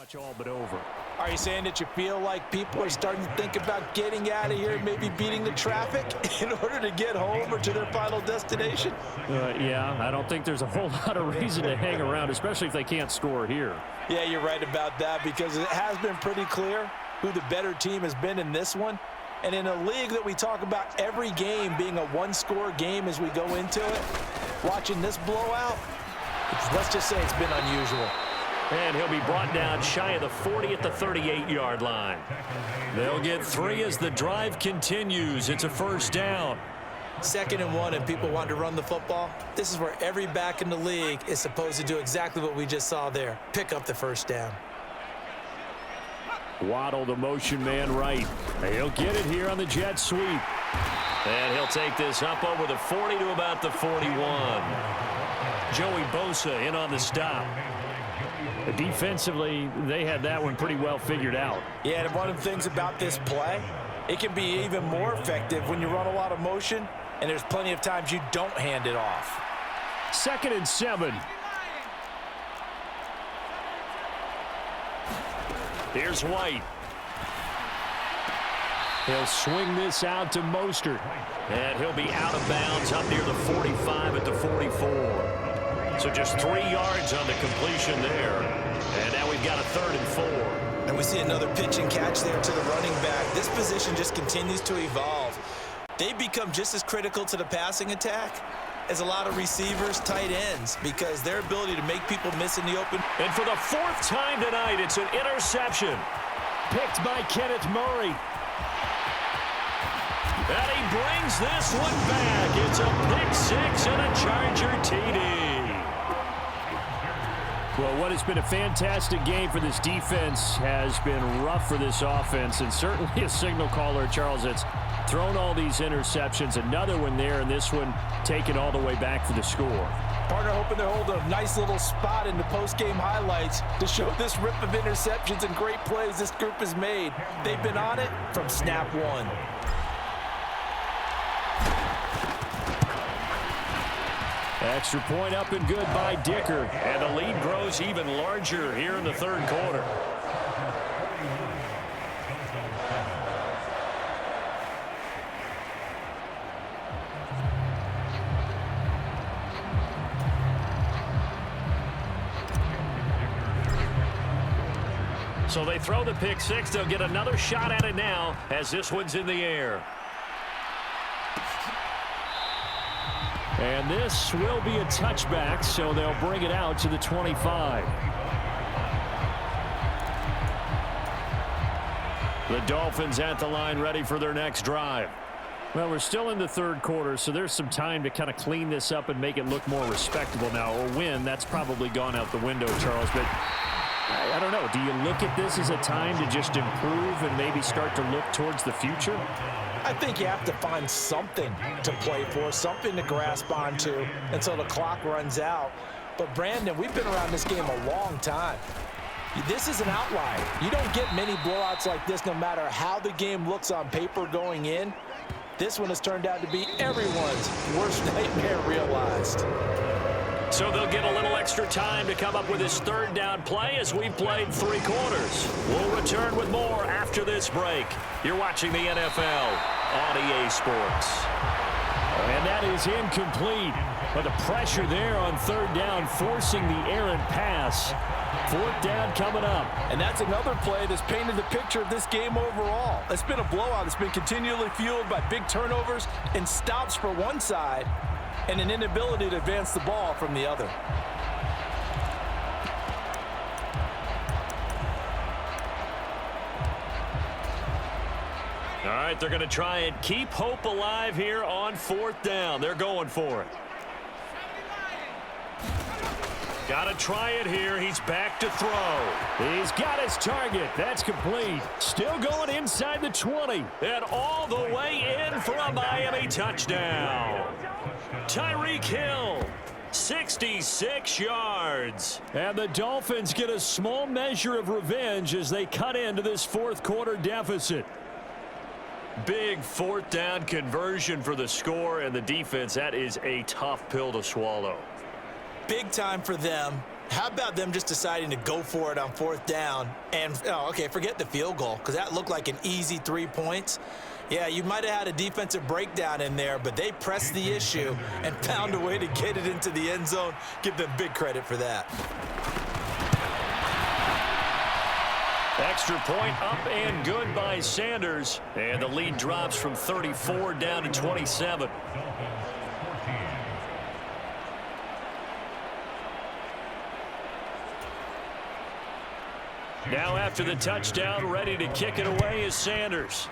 much all but over. Are you saying that you feel like people are starting to think about getting out of here, maybe beating the traffic in order to get home or to their final destination? Yeah, I don't think there's a whole lot of reason to hang around, especially if they can't score here. Yeah, you're right about that, because it has been pretty clear who the better team has been in this one. And in a league that we talk about every game being a one-score game as we go into it, watching this blowout, let's just say it's been unusual. And he'll be brought down shy of the 40 at the 38-yard line. They'll get 3 as the drive continues. It's a first down. 2nd and 1, and people want to run the football. This is where every back in the league is supposed to do exactly what we just saw there. Pick up the first down. Waddle, the motion man right. He'll get it here on the jet sweep. And he'll take this up over the 40 to about the 41. Joey Bosa in on the stop. Defensively, they had that one pretty well figured out. Yeah, and one of the things about this play, it can be even more effective when you run a lot of motion, and there's plenty of times you don't hand it off. 2nd and 7. Here's White. He'll swing this out to Mostert. And he'll be out of bounds up near the 45 at the 44. So just 3 yards on the completion there. And now we've got a 3rd and 4. And we see another pitch and catch there to the running back. This position just continues to evolve. They become just as critical to the passing attack as a lot of receivers, tight ends, because their ability to make people miss in the open. And for the 4th time tonight, it's an interception. Picked by Kenneth Murray. And he brings this one back. It's a pick 6 and a Charger TD. Well, what has been a fantastic game for this defense has been rough for this offense, and certainly a signal caller, Charles, that's thrown all these interceptions. Another one there, and this one taken all the way back for the score. Partner hoping to hold a nice little spot in the post-game highlights to show this rip of interceptions and great plays this group has made. They've been on it from snap one. Extra point up and good by Dicker. And the lead grows even larger here in the 3rd quarter. So they throw the pick 6. They'll get another shot at it now as this one's in the air. And this will be a touchback, so they'll bring it out to the 25. The Dolphins at the line ready for their next drive. Well, we're still in the 3rd quarter, so there's some time to kind of clean this up and make it look more respectable now. A win, that's probably gone out the window, Charles, but I don't know. Do you look at this as a time to just improve and maybe start to look towards the future? I think you have to find something to play for, something to grasp onto until the clock runs out. But, Brandon, we've been around this game a long time. This is an outlier. You don't get many blowouts like this no matter how the game looks on paper going in. This one has turned out to be everyone's worst nightmare realized. So they'll get a little extra time to come up with this 3rd down play as we've played 3 quarters. We'll return with more after this break. You're watching the NFL on EA Sports. And that is incomplete. But the pressure there on 3rd down, forcing the errant pass. 4th down coming up. And that's another play that's painted the picture of this game overall. It's been a blowout. It's been continually fueled by big turnovers and stops for one side and an inability to advance the ball from the other. All right, they're going to try and keep hope alive here on 4th down. They're going for it. Got to try it here. He's back to throw. He's got his target. That's complete. Still going inside the 20. And all the way in for a Miami touchdown. Tyreek Hill, 66 yards. And the Dolphins get a small measure of revenge as they cut into this 4th quarter deficit. Big 4th down conversion for the score, and the defense, that is a tough pill to swallow. Big time for them. How about them just deciding to go for it on 4th down and, okay, forget the field goal because that looked like an easy 3 points. Yeah, you might have had a defensive breakdown in there, but they pressed the issue and found a way to get it into the end zone. Give them big credit for that. Extra point up and good by Sanders. And the lead drops from 34 down to 27. Now after the touchdown, ready to kick it away is Sanders.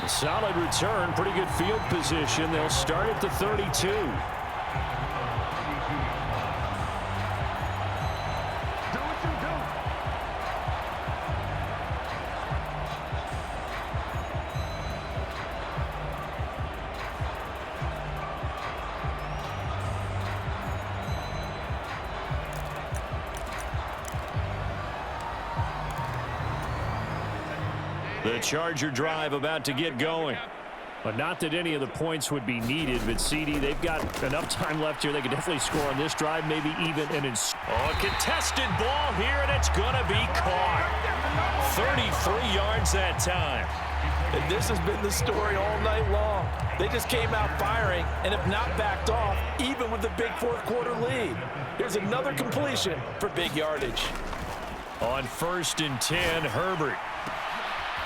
A solid return, pretty good field position. They'll start at the 32. The Charger drive about to get going. But not that any of the points would be needed, but CD, they've got enough time left here. They could definitely score on this drive, maybe even a contested ball here, and it's going to be caught. 33 yards that time. And this has been the story all night long. They just came out firing and have not backed off, even with the big 4th quarter lead. Here's another completion for big yardage. On 1st and 10, Herbert.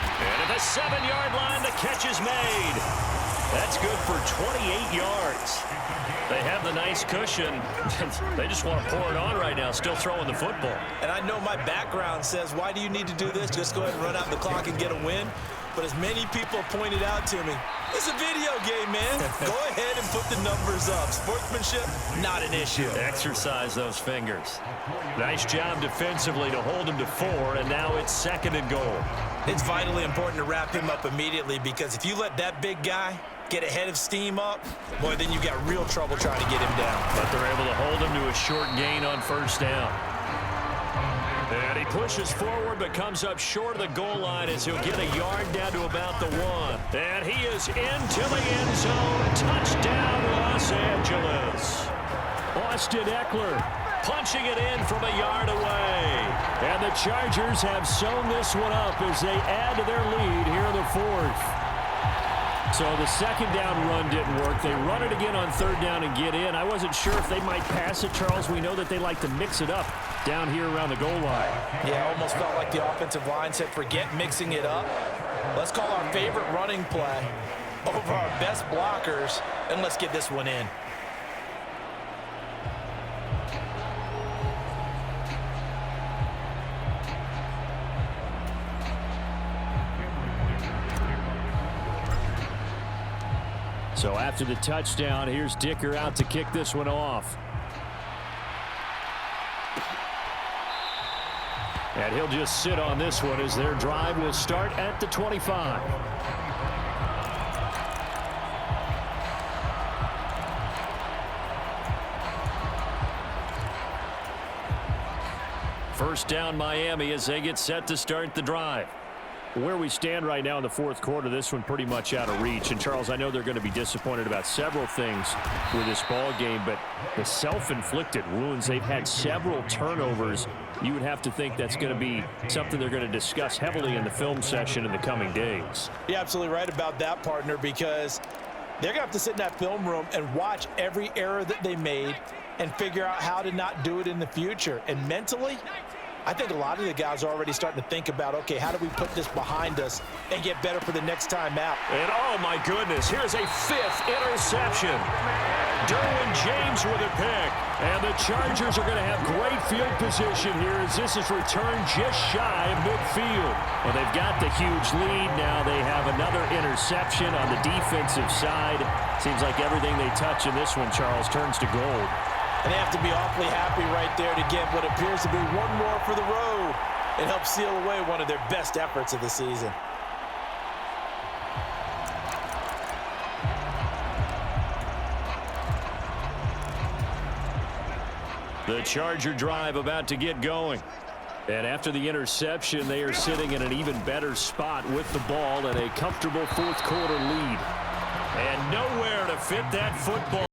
And at the 7-yard line, the catch is made. That's good for 28 yards. They have the nice cushion. They just want to pour it on right now, still throwing the football. And I know my background says, why do you need to do this? Just go ahead and run out the clock and get a win. But as many people pointed out to me, it's a video game, man. Go ahead and put the numbers up. Sportsmanship, not an issue. Exercise those fingers. Nice job defensively to hold him to 4, and now it's 2nd and goal. It's vitally important to wrap him up immediately because if you let that big guy get ahead of steam up, boy, then you got real trouble trying to get him down. But they're able to hold him to a short gain on 1st down. And he pushes forward but comes up short of the goal line as he'll get a yard down to about the 1. And he is into the end zone. Touchdown, Los Angeles. Austin Eckler punching it in from a yard away. And the Chargers have sewn this one up as they add to their lead here in the 4th. So the 2nd down run didn't work. They run it again on 3rd down and get in. I wasn't sure if they might pass it, Charles. We know that they like to mix it up down here around the goal line. Yeah, almost felt like the offensive line said, forget mixing it up. Let's call our favorite running play over our best blockers, and let's get this one in. So after the touchdown, here's Dicker out to kick this one off. And he'll just sit on this one as their drive will start at the 25. First down, Miami, as they get set to start the drive. Where we stand right now in the 4th quarter, this one pretty much out of reach. And, Charles, I know they're going to be disappointed about several things with this ball game, but the self-inflicted wounds, they've had several turnovers. You would have to think that's going to be something they're going to discuss heavily in the film session in the coming days. You're absolutely right about that, partner, because they're going to have to sit in that film room and watch every error that they made and figure out how to not do it in the future. And mentally, I think a lot of the guys are already starting to think about, okay, how do we put this behind us and get better for the next time out? And, oh, my goodness, here's a 5th interception. Derwin James with a pick. And the Chargers are going to have great field position here as this is returned just shy of midfield. Well, they've got the huge lead now. They have another interception on the defensive side. Seems like everything they touch in this one, Charles, turns to gold. And they have to be awfully happy right there to get what appears to be one more for the road and help seal away one of their best efforts of the season. The Charger drive about to get going. And after the interception, they are sitting in an even better spot with the ball and a comfortable 4th quarter lead. And nowhere to fit that football.